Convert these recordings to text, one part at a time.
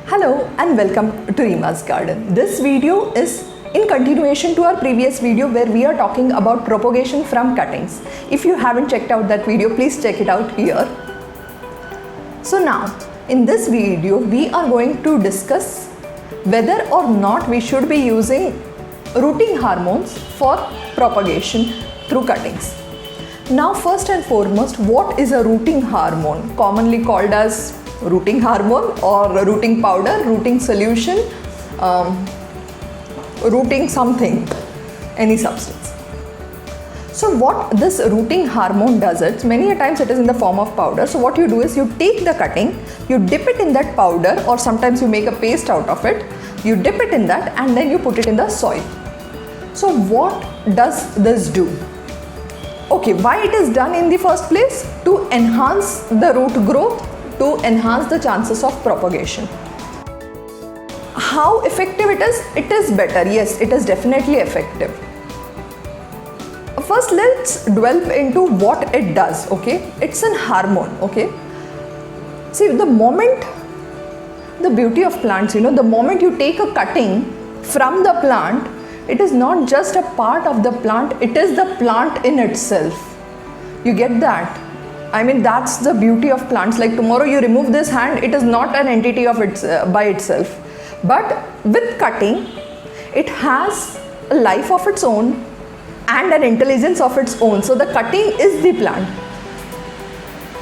Hello and welcome to Rima's Garden. This video is in continuation to our previous video where we are talking about propagation from cuttings. If you haven't checked out that video, please check it out here. So now, in this video, we are going to discuss whether or not we should be using rooting hormones for propagation through cuttings. Now, first and foremost, what is a rooting hormone? Commonly called as rooting hormone or rooting powder, rooting solution, rooting something, any substance. So what this rooting hormone does, it's many a times it is in the form of powder. So what you do is you take the cutting, you dip it in that powder, or sometimes you make a paste out of it, you dip it in that and then you put it in the soil. So what does this do? Okay, why it is done in the first place? To enhance the root growth, to enhance the chances of propagation. How effective it is? It is better. Yes, it is definitely effective. First, let's delve into what it does. Okay, it's an hormone. Okay, see, the moment, the beauty of plants, the moment you take a cutting from the plant, it is not just a part of the plant, it is the plant in itself. You get that? I mean, that's the beauty of plants. Like tomorrow you remove this hand, it is not an entity of its by itself. But with cutting, it has a life of its own and an intelligence of its own. So the cutting is the plant.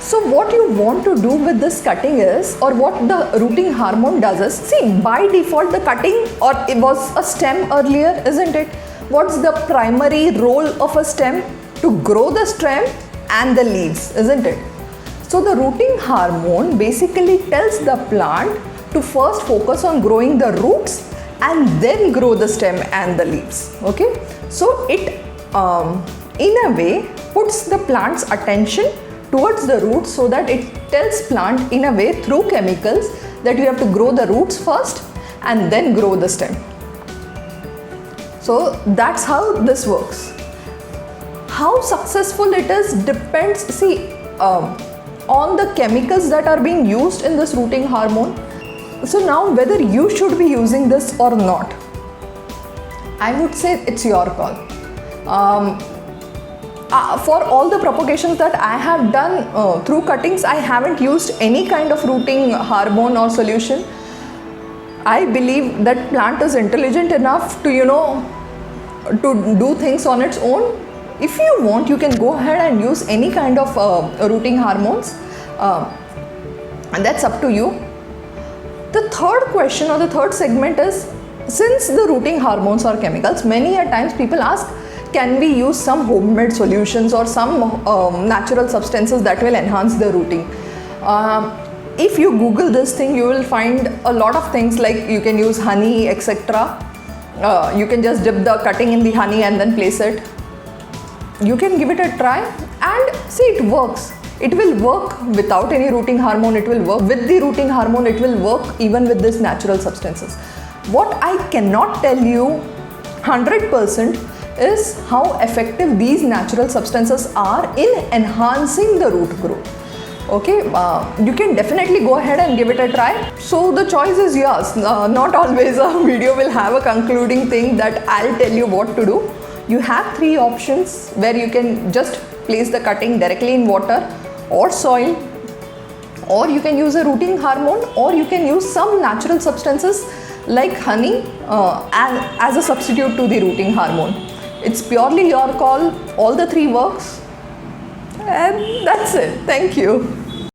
So what you want to do with this cutting is, or what the rooting hormone does is, see, by default the cutting, or it was a stem earlier, isn't it? What's the primary role of a stem? To grow the stem and the leaves, isn't it? So the rooting hormone basically tells the plant to first focus on growing the roots and then grow the stem and the leaves. Okay, so it in a way puts the plant's attention towards the roots, so that it tells plant in a way through chemicals that you have to grow the roots first and then grow the stem. So that's how this works. How successful it is depends, see, on the chemicals that are being used in this rooting hormone. So now whether you should be using this or not, I would say it's your call. For all the propagations that I have done through cuttings, I haven't used any kind of rooting hormone or solution. I believe that plant is intelligent enough to, to do things on its own. If you want, you can go ahead and use any kind of rooting hormones, and that's up to you. The third question or the third segment is, since the rooting hormones are chemicals, many a times people ask, can we use some homemade solutions or some natural substances that will enhance the rooting? If you Google this thing, you will find a lot of things, like you can use honey, etc. You can just dip the cutting in the honey and then place it. You can give it a try and see, it works. It will work without any rooting hormone, it will work with the rooting hormone, it will work even with these natural substances. What I cannot tell you 100% is how effective these natural substances are in enhancing the root growth. Okay, you can definitely go ahead and give it a try. So the choice is yours. Not always a video will have a concluding thing that I'll tell you what to do. You have three options where you can just place the cutting directly in water or soil, or you can use a rooting hormone, or you can use some natural substances like honey as a substitute to the rooting hormone. It's purely your call. All the three works, and that's it. Thank you.